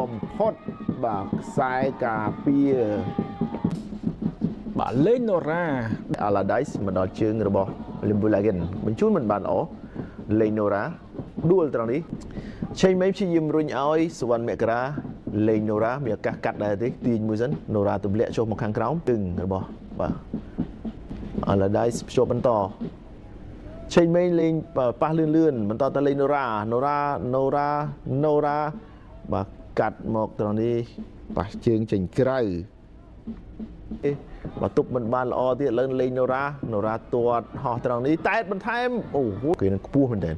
បំផុតបាទខ្សែការពារបាទលេងណូរ៉ា Allardyce មកដល់ជើងរបស់ Limboulagen បញ្ជូនមិនបានល្អលេងណូរ៉ាដួលត្រង់នេះឆេងមេព្យាយាមរុញឲ្យសវណ្ណមករាលេងណូរ៉ាមានឱកាសកាត់ដែរទេទាញមួយសិនណូរ៉ាទម្លាក់ចុះមកខាងក្រោមទឹងរបស់បាទ Allardyce ភ្ជាប់បន្តឆេងមេលេងប៉ះលឿនបន្តទៅលេងណូរ៉ាបាទកាត់មកត្រង់នេះប៉ះជើងចេញក្រៅបើទប់មិនបានល្អទៀតឡើងលេងណូរ៉ាទាត់ហោះត្រង់នេះតែបន្ថែមអូគេនឹងខ្ពស់មែនតើ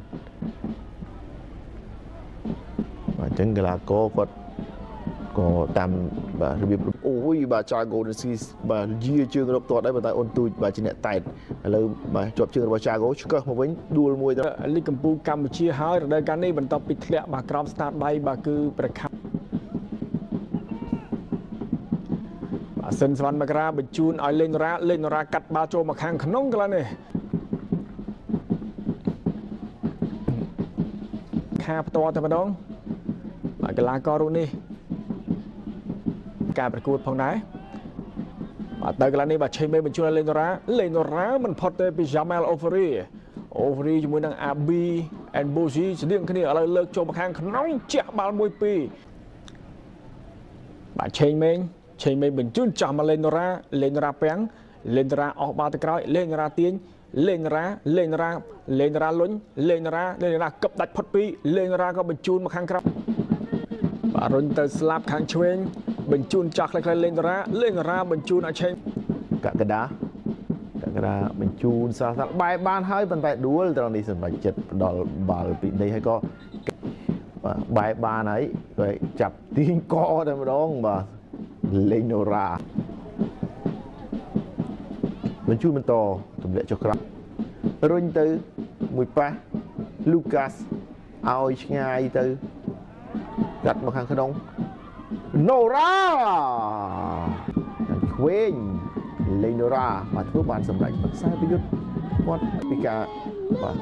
បាទអញ្ចឹងកីឡាករគាត់ក៏តាមបាទរបៀបអូយបាទចាហ្គូនីស៊ីបាទយាជើងរកទាត់ដែរប៉ុន្តែអូនទូចបាទជាអ្នកតែតឥឡូវបាទជាប់ជើងរបស់ចាហ្គូឆ្កឹះមកវិញដួលមួយទៅលីកកម្ពុជាកម្ពុជាហើយរដូវកាលនេះបន្ទាប់ពីធ្លាក់បាទក្រោមស្តាតដៃបាទគឺប្រខាបាទសិនសវណ្ណមករាបញ្ជូនឲ្យលេងណូរ៉ាកាត់បាល់ចូលមកខាងក្នុងកន្លែងនេះខាផ្ទាល់តែម្ដងបាទកីឡាកររូបនេះការប្រកួតផងដែរបាទទៅកន្លែងនេះបាទឆេងមេបញ្ជូនឲ្យលេងណូរ៉ាមិនផុតទេពី Jamel Overy ជាមួយនឹង Abi and Boji ស្តៀងគ្នាឥឡូវលើកចូលមកខាងក្នុងជះបាល់1-2បាទឆេងមេបញ្ជូនចាស់មកលេងណូរ៉ាពាំងលេងណូរ៉ាអស់បាល់ទៅក្រោយលេងណូរ៉ាទាញលេងណូរ៉ាលុញលេងណូរ៉ាកឹបដាច់ផុតពីលេងណូរ៉ាក៏បញ្ជូនមកខាងក្រៅបាទរុញទៅស្លាប់ខាងឆ្វេងបញ្ជូនចាស់ខ្លីៗលេងណូរ៉ាបញ្ជូនឲ្យឆេងកកដាបញ្ជូនសាបែបបានហើយប៉ុន្តែដួលត្រង់នេះសម្រាប់ចិត្តផ្ដល់បាល់ពីនេះហើយក៏បែបបានហើយក៏ចាប់ទាញកតែម្ដងបាទលេងណូរ៉ាបញ្ជូនបន្តទម្លាក់ចុះក្រោមរុញទៅមួយប៉ះ Lucas ឲ្យឆ្ងាយទៅកាត់មកខាងក្នុងណូរ៉ាឆ្វេងលេងណូរ៉ាមកធ្វើបានសម្រេចខ្សែប្រយុទ្ធគាត់ពីការបាទ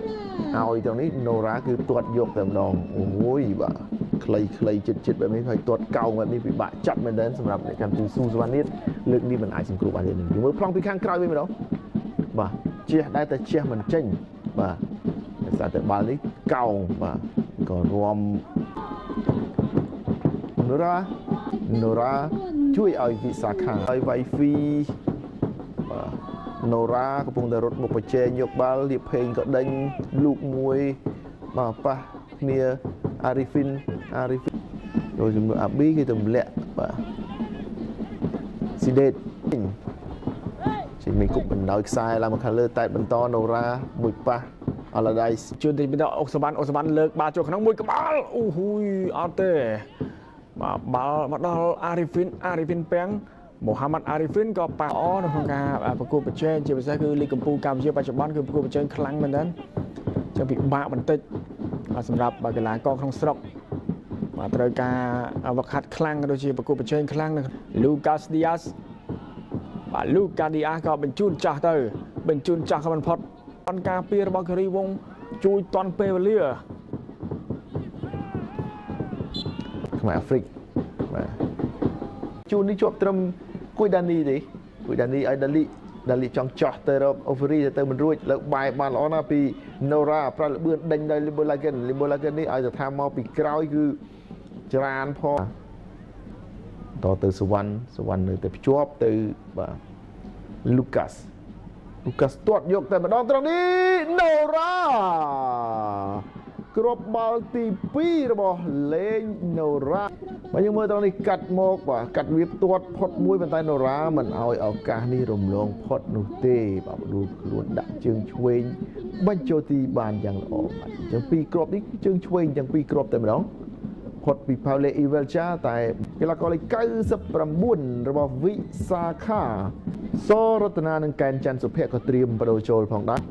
ឲ្យត្រង់នេះណូរ៉ាគឺទាត់យកតែម្ដងអូយបាទខ្លីចិត្តបែបនេះហើយទាត់កោងបែបនេះពិបាកចាប់មែនទែនសម្រាប់អ្នកកម្មទូស៊ូសវណ្ណនេះលើកនេះមិនអាចសង្គ្រោះបានទេនឹងមើលប្លង់ពីខាងក្រោយវិញម្ដងបាទជះដែរតែជះមិនចេញបាទដោយសារតែបាល់នេះកោងបាទក៏រួមណូរ៉ាជួយឲ្យវិសាខាឲ្យវ៉ៃហ្វីបាទណូរ៉ាកំពុងតែរត់មកប្រជែងយកបាល់លៀបភេងក៏ដេញលូកមួយបាទប៉ះគ្នាអារីហ្វីនដោយជំនួសអាប៊ីគេទម្លាក់បាទស៊ីដេតចេញមានគប់បណ្ដោយខ្សែឡើងមកខាងលើតែបន្តណូរ៉ាមួយប៉ះ Allardyce ជួនទីបន្តអុកសវណ្ណលើកបាល់ចូលក្នុងមួយក្បាលអូហ៊ូយអត់ទេបាទបាល់មកដល់អារីហ្វីនពាំងមូហាម៉ាត់អារីហ្វីនក៏ប៉ះអនៅក្នុងការប្រកួតប្រជែងជាពិសេសគឺលីកកម្ពុជាកម្ពុជាបច្ចុប្បន្នគឺប្រកួតប្រជែងខ្លាំងមែនទែនចឹងពិបាកបន្តិចសម្រាប់កីឡាករក្នុងស្រុកបាទត្រូវការវឹកហាត់ខ្លាំងដូចជាប្រកួតប្រជែងខ្លាំង Lucas Diaz បាទ Lucas Diaz ក៏បញ្ជូនចាស់ក៏មិនផុតអន្តការពីរបស់ការីវងជួយតន់ពេលវេលាខ្មែរអាហ្វ្រិកបាទជូននេះជាប់ត្រឹមគួយដានីទេគួយដានីឲ្យដាលីចង់ចោះទៅរក Overy ទៅមិនរួចលើកបែបបានល្អណាស់ពី Nora ប្រលបឿនដេញដោយ Limboulagen នេះឲ្យទៅថាមកពីក្រោយគឺច្រានផងតទៅសវណ្ណនៅតែភ្ជាប់ទៅបាទ Lucas ទាត់យកតែម្ដងត្រង់នេះ Nora គ្រាប់បាល់ទី2របស់លេងណូរ៉ាបើយើងមើលត្រង់នេះកាត់មកបាទកាត់វាទាត់ផុតមួយប៉ុន្តែណូរ៉ាមិនឲ្យឱកាសនេះរំលងផុតនោះទេបាទដួលខ្លួនដាក់ជើងឆ្វេងបញ្ចូលទីបានយ៉ាងល្អបាទអញ្ចឹងពីរគ្រាប់នេះជើងឆ្វេងទាំងពីរគ្រាប់តែម្ដងផុតពី Paule Ivelcha តែកីឡាករលេខ99របស់វិសាខាសរតនានិងកែនច័ន្ទសុភ័ក្រក៏ត្រៀមបដូរចូលផងដែរ